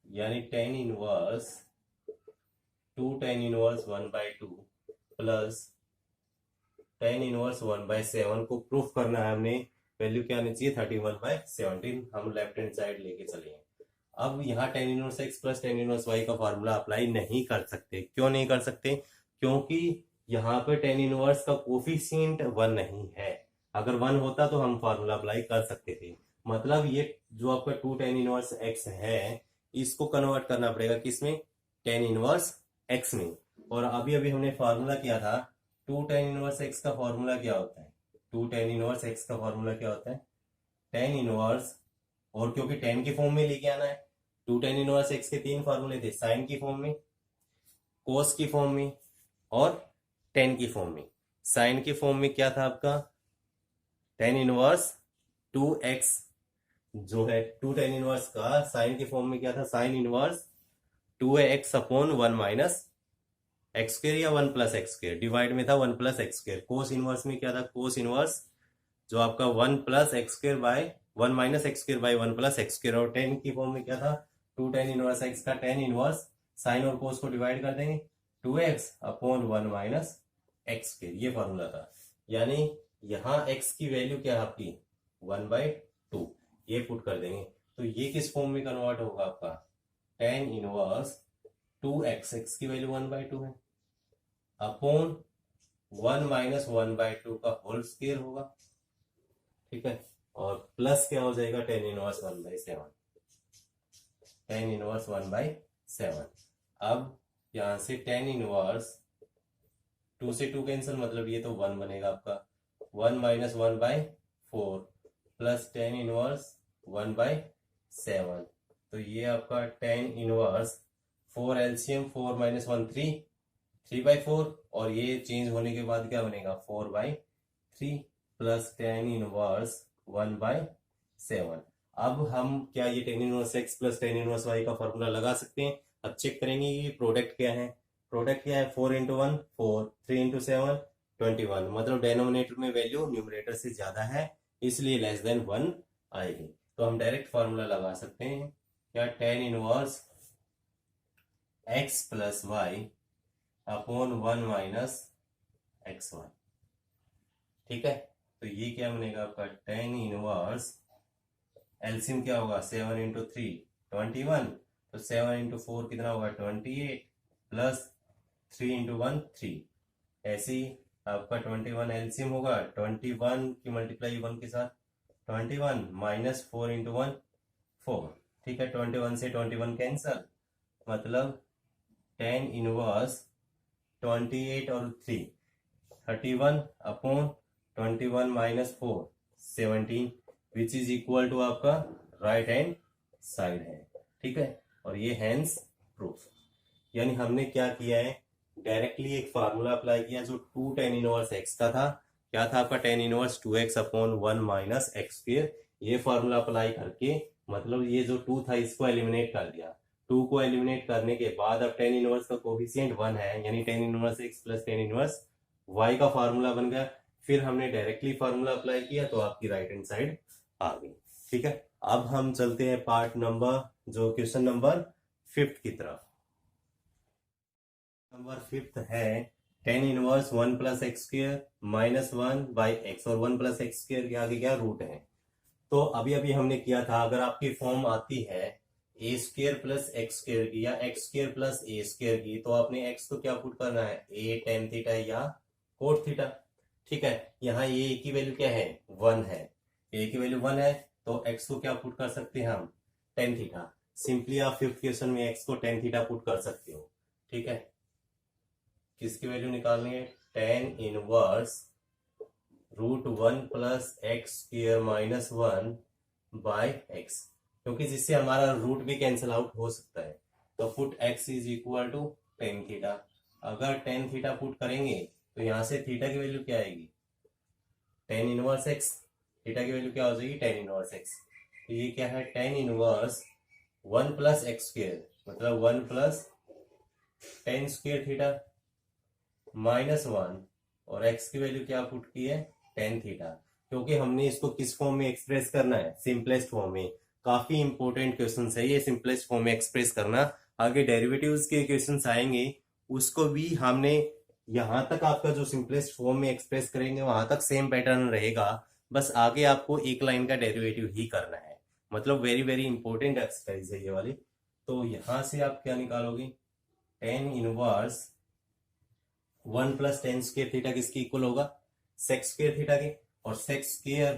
यानी tan inverse 2 tan inverse 1/2 plus tan inverse 1/7 को प्रूफ करना है हमने, वैल्यू क्या आनी चाहिए 31/17। हम लेफ्ट हैंड साइड लेके चले। अब यहाँ tan inverse x plus tan inverse y का फॉर्मूला अप्लाई नहीं कर सकते। क्यों नहीं कर सकते, क्योंकि यहाँ पे tan इनवर्स का कोफिशिएंट 1 नहीं है। अगर 1 होता तो हम फॉर्मूला अप्लाई कर सकते थे। मतलब ये जो आपका 2 tan इनवर्स x है, इसको कन्वर्ट करना पड़ेगा किसमें, tan इनवर्स x में। और अभी अभी हमने फॉर्मूला किया था 2 tan इनवर्स x का फॉर्मूला क्या होता है, 2 tan इनवर्स x का फॉर्मूला क्या होता है, tan इनवर्स, और क्योंकि tan की फॉर्म में लेके आना है, 2 tan इनवर्स x के 3 फॉर्मूले थे, साइन की फॉर्म में, कोस की फॉर्म में और tan की फॉर्म में। साइन की फॉर्म में क्या था आपका, tan इनवर्स 2x, जो है 2 tan इनवर्स का साइन की फॉर्म में क्या था, sine inverse 2x upon 1 minus x square या 1 प्लस एक्स स्क्र, डिवाइड में था 1 plus x square. Cos inverse में क्या था, कोस इनवर्स जो आपका 1 plus x square by 1 minus x square by 1 plus x square. और tan की फॉर्म में क्या था, 2 tan इनवर्स x का tan इनवर्स साइन और कोस को डिवाइड कर देंगे 2x upon 1 minus x square, ये फॉर्मूला था। यानी यहाँ x की वैल्यू क्या है आपकी 1/2, ये पुट कर देंगे तो ये किस फॉर्म में कन्वर्ट होगा आपका, tan इनवर्स 2x, x की वैल्यू 1/2 है, अपॉन 1 माइनस 1/2 का होल स्क्वायर होगा, ठीक है। और प्लस क्या हो जाएगा, tan इनवर्स 1/7, tan इनवर्स 1/7। अब यहां से tan इनवर्स 2 से 2 कैंसिल, मतलब ये तो 1 बनेगा आपका, 1 माइनस 1/4 प्लस tan इनवर्स 1/7। तो ये आपका tan इनवर्स 4 एलसीएम 4 माइनस 1 3/4, और ये चेंज होने के बाद क्या बनेगा 4/3 प्लस tan इनवर्स 1/7। अब हम क्या ये tan inverse x plus tan inverse y का फॉर्मूला लगा सकते हैं। अब चेक करेंगे ये प्रोडक्ट क्या है, प्रोडक्ट क्या है 4 इंटू 1 4, 3 इंटू 7 21, मतलब डेनोमिनेटर में वैल्यू न्यूमरेटर से ज्यादा है, इसलिए लेस देन 1 आएगी। तो हम डायरेक्ट फॉर्मूला लगा सकते हैं, क्या tan inverse x plus y upon 1 minus x1, ठीक है। तो ये क्या बनेगा आपका tan इनवर्स, एलसीएम क्या होगा 7 इंटू 3 21, तो 7 इंटू 4 कितना होगा 28 प्लस 3 इंटू 1 3, ऐसे ही आपका 21 एलसीएम होगा 21 की मल्टीप्लाई 1 के साथ 21 माइनस 4 इंटू 1 4, ठीक है। 21 से 21 कैंसल, मतलब tan इनवर्स 28 और 3 31 upon 21 minus 4 17, which is equal to आपका राइट हैंड साइड है, ठीक है। और ये हैंस प्रूफ, यानी हमने क्या किया है, डायरेक्टली एक फार्मूला अप्लाई किया जो 2 tan इनवर्स x का था, क्या था आपका tan inverse 2x upon 1 minus x square. ये फार्मूला अप्लाई करके, मतलब ये जो 2 था इसको एलिमिनेट कर दिया, 2 को एलिमिनेट करने के बाद अब tan इनवर्स का कोफिशिएंट 1 है, यानी tan inverse x plus tan inverse y का फार्मूला बन गया। फिर हमने डायरेक्टली फार्मूला अप्लाई किया तो आपकी राइट हैंड साइड आ गई, ठीक है। अब हम चलते हैं पार्ट नंबर, जो क्वेश्चन नंबर 5 की तरफ। नंबर 5 है tan inverse 1 plus x square minus 1/x, और 1 प्लस एक्स स्क्र के आगे क्या रूट है। तो अभी अभी हमने किया था, अगर आपकी फॉर्म आती है ए स्क्र प्लस एक्स स्क्र की या एक्स स्क्र प्लस ए स्क्र की, तो आपने एक्स को क्या पुट करना है, ए टेन थीटा या कोट थीटा। ठीक है, यहाँ ए की वैल्यू क्या है, 1 है, ए की वैल्यू 1 है, तो एक्स को क्या पुट कर सकते हैं हम, टेन थीटा। सिंपली आप फिफ्थ क्वेश्चन में एक्स को टेन थीटा पुट कर सकते हो। ठीक है, किसकी वैल्यू निकालनी है, tan inverse root 1 plus x square minus 1/x, क्योंकि जिससे हमारा रूट भी कैंसिल आउट हो सकता है। तो put x is equal to tan theta. अगर टेन थीटा पुट करेंगे तो यहां से थीटा की वैल्यू क्या आएगी, टेन इनवर्स x, थीटा की वैल्यू क्या हो जाएगी, टेन इनवर्स x। तो ये क्या है, tan inverse 1 plus x square, मतलब 1 plus ten square theta minus 1, और x की वैल्यू क्या पुट की है, टेन थीटा। क्योंकि हमने इसको किस फॉर्म में एक्सप्रेस करना है, सिंपलेस्ट फॉर्म में। काफी इंपॉर्टेंट क्वेश्चन है ये, सिंपलेस्ट फॉर्म में एक्सप्रेस करना। आगे डेरिवेटिव्स के क्वेश्चन आएंगे, उसको भी हमने यहां तक आपका जो सिंपलेस्ट फॉर्म में एक्सप्रेस करेंगे वहां तक सेम पैटर्न रहेगा, बस आगे आपको एक लाइन का डेरिवेटिव ही करना है। मतलब वेरी वेरी इंपॉर्टेंट एक्सरसाइज है ये वाली। तो यहां से आप क्या निकालोगे, tan inverse 1 plus ten square theta किसके इक्वल होगा, सेक स्क्र थीटा के, और सेक स्क्र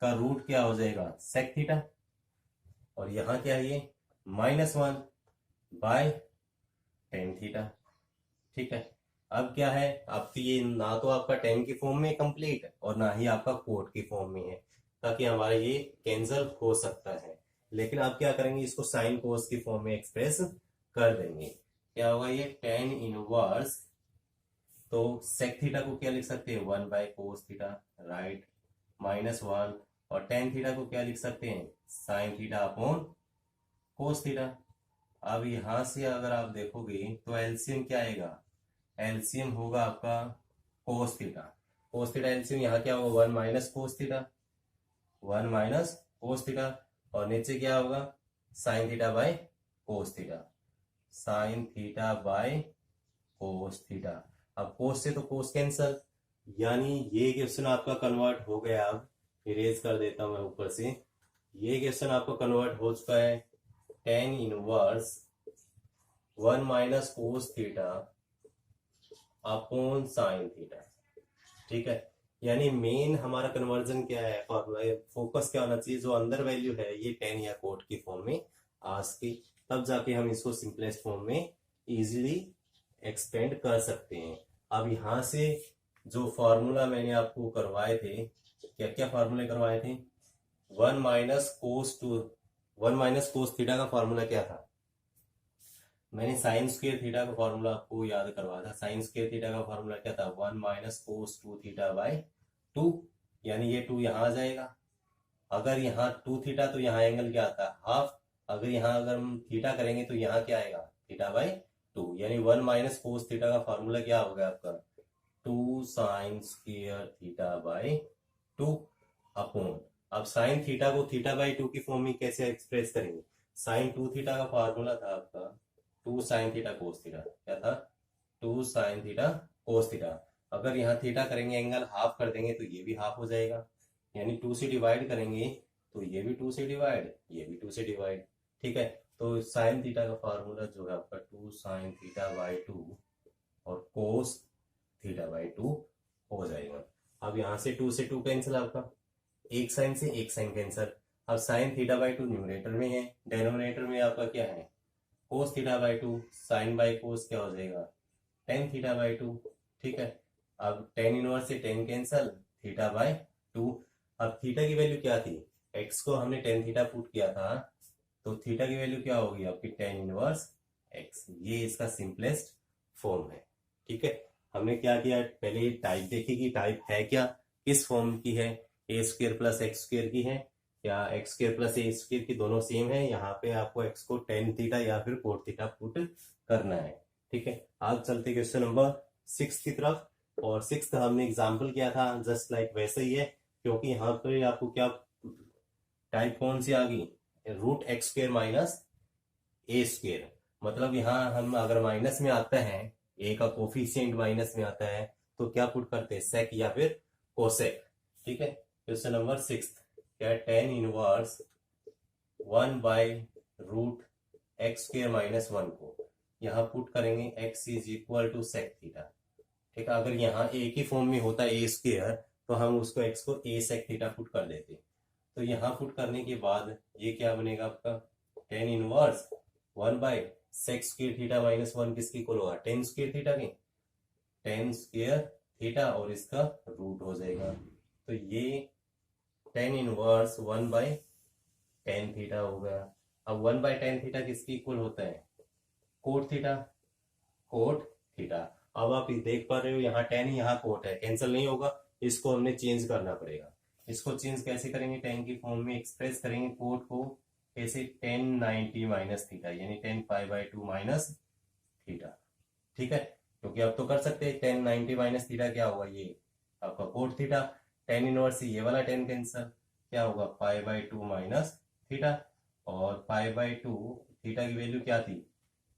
का रूट क्या हो जाएगा, सेक थीटा, और यहां क्या है ये -1/टेन थीटा। ठीक है, अब क्या है, अब तो ये ना तो आपका टेन की फॉर्म में कंप्लीट है और ना ही आपका कोट की फॉर्म में है, ताकि हमारा ये कैंसिल हो सकता है। लेकिन आप क्या करेंगे, इसको साइन कोस की फॉर्म में एक्सप्रेस कर देंगे। क्या होगा ये, टेन इनवर्स, तो सेक थीटा को क्या लिख सकते हैं, 1/कोस थीटा, राइट, -1, और टेन थीटा को क्या लिख सकते हैं, sine theta upon cos theta. अब यहां से अगर आप देखोगे तो एलसीएम क्या आएगा, एलसीएम होगा आपका cos theta. Cos theta LCM यहाँ क्या होगा, 1 minus cos theta, 1 minus cos theta, और नीचे क्या होगा, sign theta by cos theta, sign theta by cos theta. अब कोस से तो कोस कैंसल, यानी ये क्वेश्चन आपका कन्वर्ट हो गया। अब इरेज कर देता हूं मैं ऊपर से, ये क्वेश्चन आपका कन्वर्ट हो चुका है, tan inverse 1 minus cos theta upon sine theta. ठीक है, यानी मेन हमारा कन्वर्जन क्या है, फोकस क्या होना चाहिए, जो अंदर वैल्यू है ये टेन या कोट की फॉर्म में आ सके, तब जाके हम इसको सिंपलेस्ट फॉर्म में इजीली एक्सपेंड कर सकते हैं। अब यहां से जो फॉर्मूला मैंने आपको करवाए थे, क्या क्या फॉर्मूले करवाए थे, 1 माइनस कोस थीटा का फॉर्मूला क्या था, मैंने साइन स्क्वायर थीटा का फॉर्मूला आपको याद करवाया था। साइन स्क्वायर थीटा का फॉर्मूला क्या था, 1 माइनस कोस 2 थीटा बाय 2, यानी ये 2 यहाँ आ जाएगा। अगर यहाँ 2 थीटा तो यहाँ एंगल क्या आता है, हाफ। अगर यहाँ अगर हम थीटा करेंगे तो यहाँ क्या आएगा, थीटा बाय 2, यानी 1 माइनस कोस थीटा का फॉर्मूला क्या हो गया आपका, 2 sine square theta by 2 upon. अब साइन थीटा को थीटा बाय 2 की फॉर्म में कैसे एक्सप्रेस करेंगे, साइन 2 थीटा का फॉर्मूला था आपका 2 साइन थीटा कोस थीटा, क्या था, 2 साइन थीटा कोस थीटा। अगर यहाँ थीटा करेंगे एंगल हाफ कर देंगे तो ये भी हाफ हो जाएगा, यानी 2 से डिवाइड करेंगे तो ये भी 2 से डिवाइड, ये भी 2 से डिवाइड। ठीक है, तो साइन थीटा का फॉर्मूला जो है आपका 2 साइन थीटा बाय 2 और कोस थीटा बाय 2 हो जाएगा। अब यहाँ से 2 से 2 कैंसिल, आपका एक साइन से एक साइन कैंसिल। अब साइन थीटा बाय 2 न्यूमरेटर में है, डेनोमिनेटर में आपका क्या है, cos theta by 2, sine by cos क्या हो जाएगा, टेन थीटा बाय 2। ठीक है, अब टेन इनवर्स से टेन कैंसल, थीटा बाय 2। अब थीटा की वैल्यू क्या थी, एक्स को हमने टेन थीटा पुट किया था, तो थीटा की वैल्यू क्या होगी आपकी, टेन इनवर्स एक्स। ये इसका सिंपलेस्ट फॉर्म है। ठीक है, हमने क्या किया, पहले टाइप देखी कि टाइप है क्या, किस फॉर्म की है, ए स्क्र प्लस एक्स स्क्र की है या एक्स स्क्र प्लस ए स्क्र की, दोनों सेम है। यहाँ पे आपको एक्स को टेन थीटा या फिर कोट थीटा पुट करना है। ठीक है, आज चलते क्वेश्चन नंबर 6 की तरफ। और 6 हमने एग्जाम्पल किया था, जस्ट लाइक वैसे ही है, क्योंकि यहाँ पे आपको क्या टाइप कौन सी आ गई, रूट एक्स स्क्र माइनस ए स्क्र। मतलब यहाँ हम अगर माइनस में आता है ए का कोफिशिएंट माइनस में आता है तो क्या पुट करते हैं, सेक या फिर कोसेक। ठीक है, क्वेश्चन नंबर 6 क्या है, टेन इनवर्स 1/√x² - 1 को यहाँ पुट करेंगे, x is equal to sec theta. ठीक है, अगर यहाँ ए की फॉर्म में होता है a² तो हम उसको x को a सेक थीटा पुट कर देते। तो यहाँ पुट करने के बाद ये क्या बनेगा आपका, tan inverse 1/sec² theta minus 1 किसकी इक्वल होगा, टेन स्क्वायर थीटा के, टेन स्क्वायर थीटा और इसका रूट हो जाएगा। तो ये टेन इनवर्स 1/tan थीटा हो गया। अब 1/tan थीटा किसकी इक्वल होता है, कोट थीटा, कोट थीटा। अब आप देख पा रहे हो यहाँ टेन यहाँ कोट है, कैंसिल नहीं होगा, इसको हमने चेंज करना पड़ेगा। इसको चेंज कैसे करेंगे, टेन की फॉर्म में एक्सप्रेस करेंगे कोट को कैसे, 1090 माइनस थीटा यानी 10π/2 माइनस थीटा। ठीक है, क्योंकि अब तो कर सकते हैं, 1090 माइनस थीटा क्या होगा, ये आपका कोट थीटा, टेन इनवर्स ये वाला 10 कैंसिल, क्या होगा π/2 माइनस थीटा, और π/2 थीटा की वैल्यू क्या थी,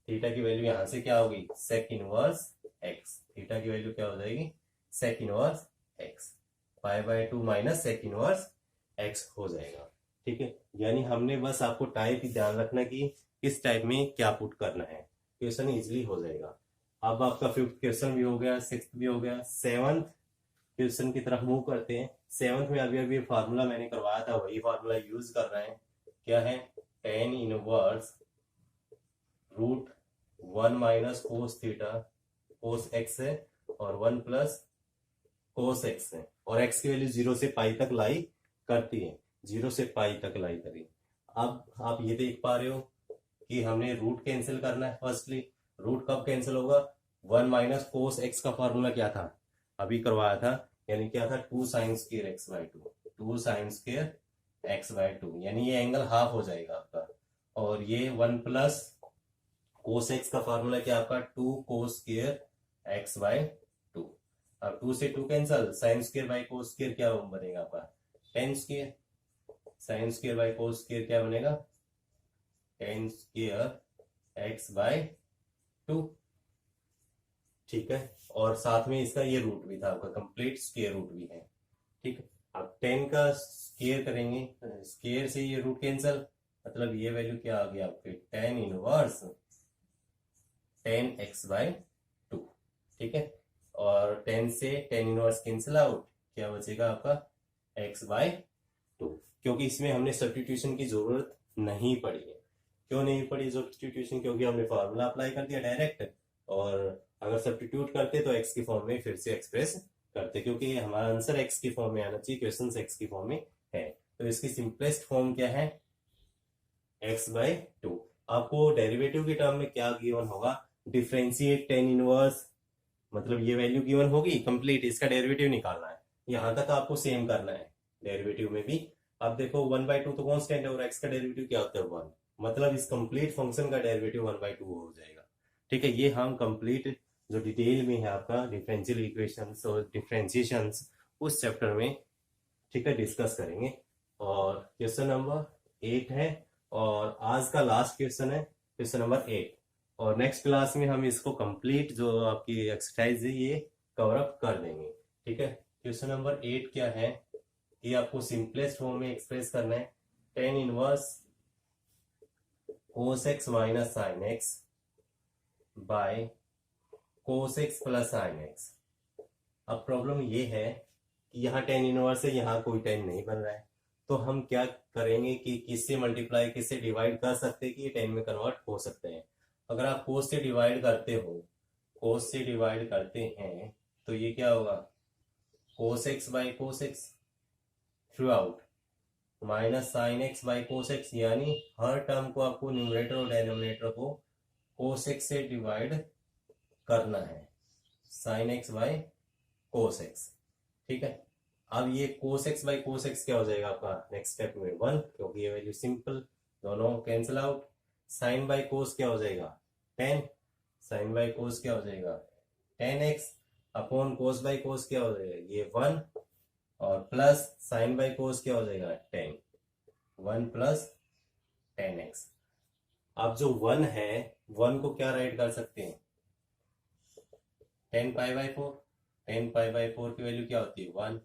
थीटा की वैल्यू यहां से क्या होगी, सेक इनवर्स एक्स, थीटा की वैल्यू क्या हो जाएगी, sec inverse x, π/2 minus sec inverse x हो जाएगा। ठीक है, यानी हमने बस आपको टाइप ध्यान रखना कि किस टाइप में क्या पुट करना है, क्वेश्चन इजिली हो जाएगा। अब आपका फिफ्थ क्वेश्चन भी हो गया, सिक्स्थ भी हो गया, सेवंथ क्वेश्चन की तरफ मूव करते हैं। सेवंथ में अभी अभी फार्मूला मैंने करवाया था, वही फार्मूला यूज कर रहे हैं। क्या है, tan inverse √1 minus cos theta, cos x है, और 1 प्लस कोस एक्स है, और एक्स की वैल्यू 0 से पाई तक लाई करती है, 0 से पाई तक लाई करी। अब आप ये देख पा रहे हो कि हमने रूट कैंसिल करना है। फर्स्टली रूट कब कैंसिल होगा, 1 माइनस कोस एक्स का फॉर्मूला क्या था, अभी करवाया था, यानी क्या था, 2 sin square x/2, 2 sin square x/2, यानी ये एंगल हाफ हो जाएगा आपका। और ये 1 प्लस कोस एक्स का फॉर्मूला क्या आपका, 2 कोस स्क्वायर x/2। अब 2 से 2 cancel, sine square by cos square क्या बनेगा आपका, ten square, sine square by cos square क्या बनेगा, टेन स्क्वायर x/2। ठीक है, और साथ में इसका ये रूट भी था आपका, कंप्लीट स्क्वायर रूट भी है। ठीक है, अब 10 का स्क्वायर करेंगे, स्क्वायर से ये रूट कैंसिल, मतलब ये वैल्यू क्या आ गया आपके, टेन इनवर्स 10x/2। ठीक है, और 10 से 10 इनवर्स कैंसिल आउट, क्या बचेगा आपका x/2, क्योंकि इसमें हमने सब्स्टिट्यूशन की जरूरत नहीं पड़ी है। क्यों नहीं पड़ी सब्स्टिट्यूशन, क्योंकि हमने फार्मूला अप्लाई कर दिया डायरेक्ट, और अगर सब्स्टिट्यूट करते तो x की फॉर्म में फिर से एक्सप्रेस करते, क्योंकि हमारा आंसर x की फॉर्म में आना चाहिए, क्वेश्चन x की फॉर्म में है। तो इसकी सिंपलेस्ट फॉर्म क्या है, x/2। आपको डेरिवेटिव की टर्म में क्या गिवन होगा, डिफरेंशिएट टेन इनवर्स, मतलब ये वैल्यू गिवन होगी कंप्लीट, इसका डेरिवेटिव निकालना है। यहां तक आपको सेम करना है डेरिवेटिव में भी। अब देखो 1/2 तो कांस्टेंट है, और x का डेरिवेटिव क्या होता है 1, मतलब इस कंप्लीट फंक्शन का डेरिवेटिव 1/2 हो जाएगा। ठीक है, ये हम कंप्लीट जो डिटेल में है आपका डिफरेंशियल इक्वेशंस और डिफरेंशिएशंस उस चैप्टर में, ठीक है, डिस्कस करेंगे। और क्वेश्चन नंबर 8 है, और आज का लास्ट क्वेश्चन है क्वेश्चन नंबर 8, और नेक्स्ट क्लास में हम इसको कंप्लीट जो आपकी एक्सरसाइज है ये कवर अप कर देंगे। ठीक है, क्वेश्चन नंबर 8 क्या है, ये आपको सिंपलेस्ट फॉर्म में एक्सप्रेस करना है, tan inverse cos x minus sine x by cos x plus sine x. अब प्रॉब्लम ये है कि यहाँ टेन इनवर्स है, यहाँ कोई टेन नहीं बन रहा है, तो हम क्या करेंगे कि किससे मल्टीप्लाई किससे डिवाइड कर सकते हैं कि ये टेन में कन्वर्ट हो सकते हैं। अगर आप cos से डिवाइड करते हो, cos से डिवाइड करते हैं तो ये क्या होगा, cos x by cos x through out minus sine x by cos x, यानी हर टर्म को आपको न्यूमरेटर और डिनोमिनेटर को कोस एक्स से डिवाइड करना है, sine x by cos x. ठीक है, अब ये cos x by cos x क्या हो जाएगा आपका नेक्स्ट स्टेप में 1, क्योंकि ये वैल्यू सिंपल, दोनों cancel out. Sine by cos क्या हो जाएगा 10, साइन बाई कोस क्या हो जाएगा 10x upon cos by cos क्या हो जाएगा ये 1, और प्लस साइन बाई कोस क्या हो जाएगा 10, 1 प्लस 10x। अब जो 1 है 1 को क्या राइट कर सकते हैं, 10 पाई बाई 4, 10 पाई बाई 4 की वैल्यू क्या होती है 1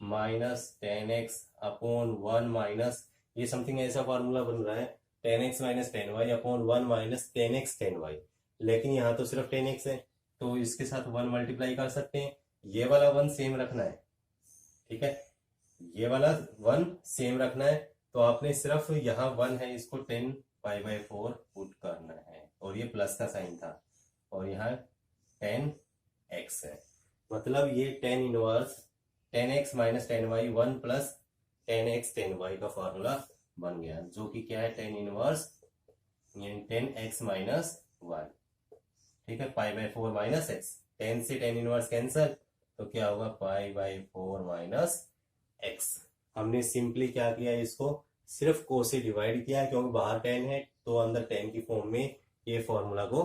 माइनस 10x अपॉन 1 माइनस, ये समथिंग ऐसा फॉर्मूला बन रहा है 10x minus 10y upon 1 minus 10x 10y, लेकिन यहाँ तो सिर्फ 10x है तो इसके साथ 1 मल्टीप्लाई कर सकते हैं, ये वाला 1 सेम रखना है, ठीक है, ये वाला 1 सेम रखना है, तो आपने सिर्फ यहाँ 1 है इसको 10 पाई बाई 4 पुट करना है, और ये प्लस का साइन था, और यहाँ 10x है, मतलब ये 10x minus 10y 1 plus 10x 10y का फॉर्मूला बन गया, जो कि क्या है 10x माइनस 1, ठीक है, पाई बाई 4 माइनस x, 10 से 10 कैंसल, तो क्या होगा पाई बाई 4 माइनस x। हमने सिंपली क्या किया, इसको सिर्फ को से डिवाइड किया, क्योंकि बाहर 10 है तो अंदर 10 की फॉर्म में ये फॉर्मूला को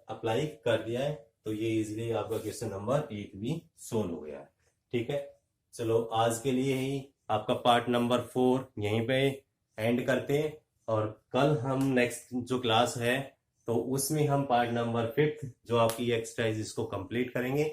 अप्लाई कर दिया है, तो ये इजीली आपका क्वेश्चन नंबर 1 भी सोल्व हो गया है, ठीक है। चलो आज के लिए ही आपका पार्ट नंबर 4 यहीं पे एंड करते हैं, और कल हम नेक्स्ट जो क्लास है तो उसमें हम पार्ट नंबर 5 जो आपकी एक्सरसाइज इसको कंप्लीट करेंगे,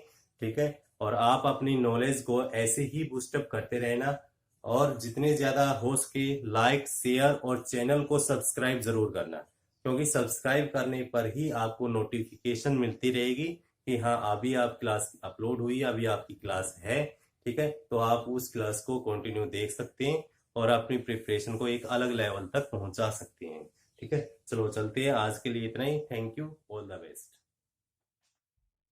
ठीक है। और आप अपनी नॉलेज को ऐसे ही बूस्टअप करते रहना, और जितने ज्यादा हो सके लाइक शेयर और चैनल को सब्सक्राइब जरूर करना, क्योंकि सब्सक्राइब करने पर ही आपको नोटिफिकेशन मिलती रहेगी कि हाँ अभी आप क्लास अपलोड हुई, अभी आपकी क्लास है, ठीक है, तो आप उस क्लास को कंटिन्यू देख सकते हैं और अपनी प्रिपरेशन को एक अलग लेवल तक पहुंचा सकते हैं, ठीक है। चलो चलते हैं, आज के लिए इतना ही, thank you, all the best.